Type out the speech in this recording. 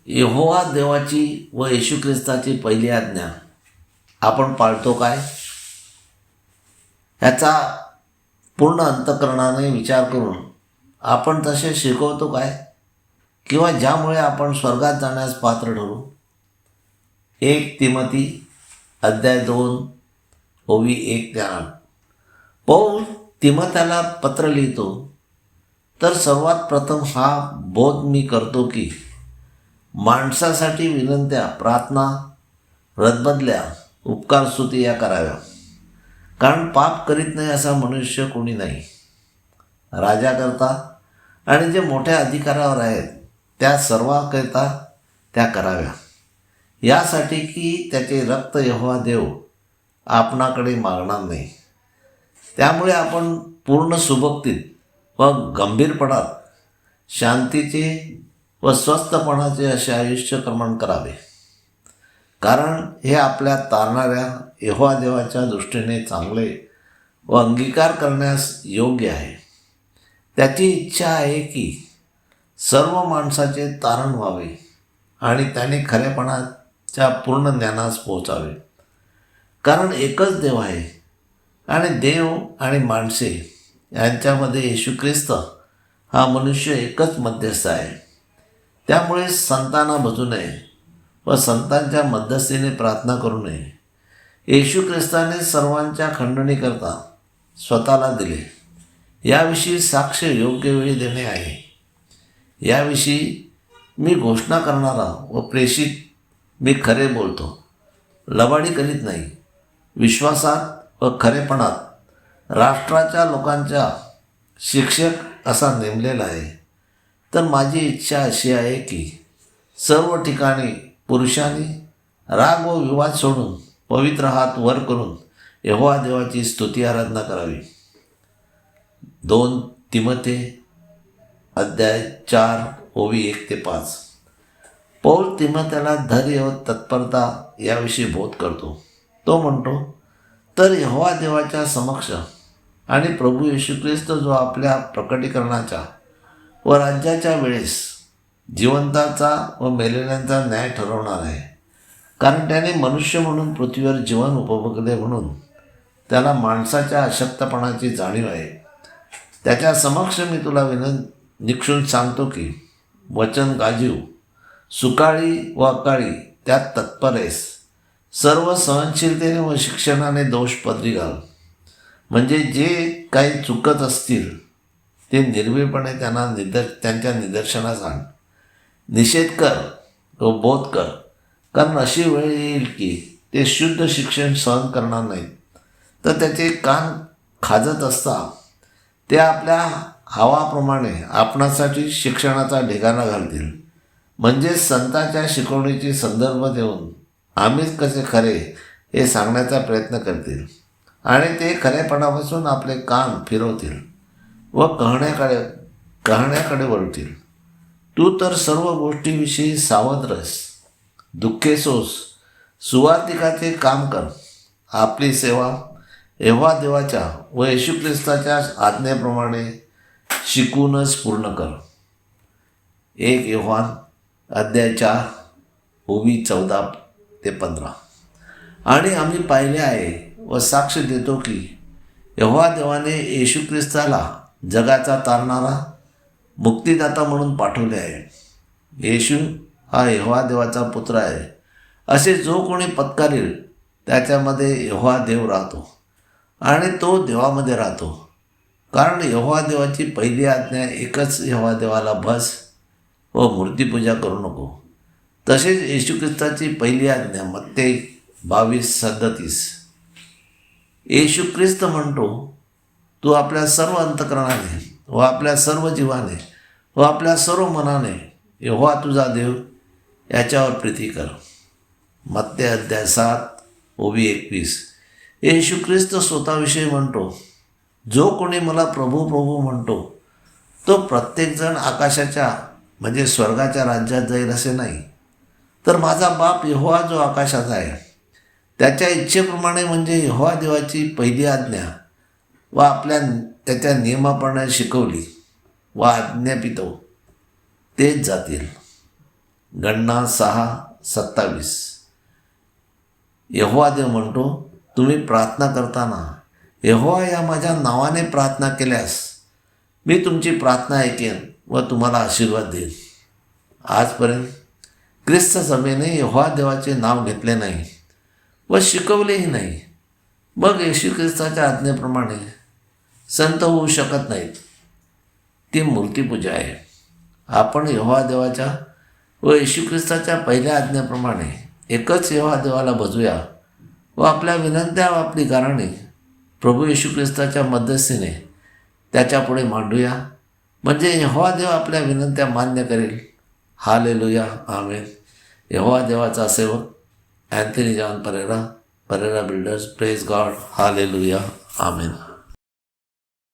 यहोवा देवाची व येशू ख्रिस्ताची पहिली आज्ञा आपण पाळतो काय, ह्याचा पूर्ण अंतःकरणाने विचार करून आपण तसे शिकवतो काय, किंवा ज्यामुळे आपण स्वर्गात जाण्यास पात्र ठरू. 1 तिमोथी अध्याय 2 ओवी 1 ते 8. पौल तिमोथ्याला पत्र लिहितो, तर सर्वात प्रथम हा बोध मी करतो की माणसासाठी विनंत्या, प्रार्थना, रदबदल्या, उपकारस्तुती या कराव्या, कारण पाप करीत नाही असा मनुष्य कोणी नाही. राजाकरता आणि जे मोठ्या अधिकारावर आहेत त्या सर्वांकरिता त्या कराव्या, यासाठी की त्याचे रक्त यहोवा देव आपणाकडे मागणार नाही. त्यामुळे आपण पूर्ण सुबक्तीत व गंभीरपणात शांतीचे व स्वस्थपणाचे असे आयुष्य क्रमण करावे, कारण हे आपल्या तारणाऱ्या यहोवा देवाच्या दृष्टीने चांगले व अंगीकार करण्यास योग्य आहे. त्याची इच्छा आहे की सर्व माणसाचे तारण व्हावे आणि त्याने खरेपणाच्या पूर्ण ज्ञानास पोहोचावे, कारण एकच देव आहे आणि देव आणि माणसे यांच्यामध्ये येशू ख्रिस्त हा मनुष्य एकच मध्यस्थ आहे. त्यामुळे संतांना भजू नये व संतांच्या मध्यस्थीने प्रार्थना करू नये. येशू ख्रिस्ताने सर्वांच्या खंडणीकरता स्वतःला दिले, याविषयी साक्ष योग्य वेळी देणे आहे. याविषयी मी घोषणा करणारा व प्रेषित मी खरे बोलतो, लबाडी करीत नाही, विश्वासात व खरेपणात राष्ट्राच्या लोकांच्या शिक्षक असा नेमलेला आहे. तर माझी इच्छा अशी आहे की सर्व ठिकाणी पुरुषांनी राग व विवाद सोडून पवित्र हात वर करून यहोवा देवाची स्तुती आराधना करावी. 2 तिमोथी अध्याय 4 ओवी 1 ते 5. पौल तिमोथ्याला धैर्य व तत्परता याविषयी बोध करतो. तो म्हणतो, तर यहोवा देवाच्या समक्ष आणि प्रभू येशू ख्रिस्त जो आपल्या प्रकटीकरणाच्या व राज्याच्या वेळेस जिवंताचा व मेलेल्यांचा न्याय ठरवणार आहे, कारण त्याने मनुष्य म्हणून पृथ्वीवर जीवन उपभोगले म्हणून त्याला माणसाच्या अशक्तपणाची जाणीव आहे. त्याच्या समक्ष मी तुला निक्षून सांगतो की वचन गाजीव, सुकाळी व अकाळी त्यात तत्पर आहेस. सर्व सहनशीलतेने व शिक्षणाने दोष पदरी घाल, म्हणजे जे काही चुकत असतील ते निर्भीडपणे त्यांच्या निदर्शनास आण. निषेध कर व बोध कर, कारण अशी वेळ येईल की ते शुद्ध शिक्षण सहन करणार नाहीत, तर त्याचे कान खाजत असता ते आपल्या हवाप्रमाणे आपणासाठी शिक्षणाचा ढिगारा घालतील, म्हणजे संतांच्या शिकवणीची संदर्भ देऊन आम्हीच कसे खरे हे सांगण्याचा प्रयत्न करतील, आणि ते खरेपणापासून आपले कान फिरवतील व कहण्याकडे वळतील. तू तर सर्व गोष्टीविषयी सावध रस, दुःखे सोस, सुवार्तिकाचे काम कर, आपली सेवा यहोवा देवाच्या व येशू ख्रिस्ताच्या आज्ञेप्रमाणे शिकूनच पूर्ण कर. 1 योहान अध्याय 4 ओवी 14 ते 15. आणि आम्ही पाहिले आहे व साक्ष देतो की यहोवा देवाने येशू ख्रिस्ताला जगाचा तारणारा मुक्तिदाता म्हणून पाठवले आहे. येशू हा यहोवा देवाचा पुत्र आहे असे जो कोणी पत्करेल त्याच्यामध्ये यहोवा देव राहतो आणि तो देवामध्ये राहतो, कारण यहोवा देवाची पहिली आज्ञा एकच, यहोवा देवाला भस व मूर्तिपूजा करू नको. तसेच येशू ख्रिस्ताची पहिली आज्ञा मत्ते 22:37. येशू ख्रिस्त म्हणतो, तू आपल्या सर्व अंतःकरणाने व आपल्या सर्व जीवाने व आपल्या सर्व मनाने यहोवा तुझा देव याच्यावर प्रीती कर. मत्ते अध्याय 7 ओवी 21. येशू ख्रिस्त स्वतःविषयी म्हणतो, जो कोणी मला प्रभू प्रभू म्हणतो तो प्रत्येकजण आकाशाच्या म्हणजे स्वर्गाच्या राज्यात जाईल असे नाही, तर माझा बाप यहोवा जो आकाशात आहे त्याच्या इच्छेप्रमाणे, म्हणजे यहोवा देवाची पहिली आज्ञा व त्याच्या नियमाप्रमाणे शिकवली व आज्ञापितो तेच जातील. गणना 6:27. यहोवा देव म्हणतो, तुम्ही प्रार्थना करताना यहोवा या माझ्या नावाने प्रार्थना केल्यास मी तुमची प्रार्थना ऐकेन व तुम्हाला आशीर्वाद देईन. आजपर्यंत ख्रिस्त सभेने यहोवा देवाचे नाव घेतले नाही व शिकवलेही नाही. मग येशू ख्रिस्ताच्या आज्ञेप्रमाणे संत होऊ शकत नाहीत. ती मूर्तीपूजा आहे. आपण यहोवा देवाच्या व येशू ख्रिस्ताच्या पहिल्या आज्ञेप्रमाणे एकच यहोवा देवाला भजूया व आपल्या विनंत्या व आपली कारणे प्रभू येशू ख्रिस्ताच्या मध्यस्थीने त्याच्यापुढे मांडूया. म्हणजे यहोवा देव आपल्या विनंत्या मान्य करेल. हालेलुया, आमेन. यहोवा देवाचा सेवक Anthony John Pereira, Pereira builders. Praise God. Hallelujah, आमेन.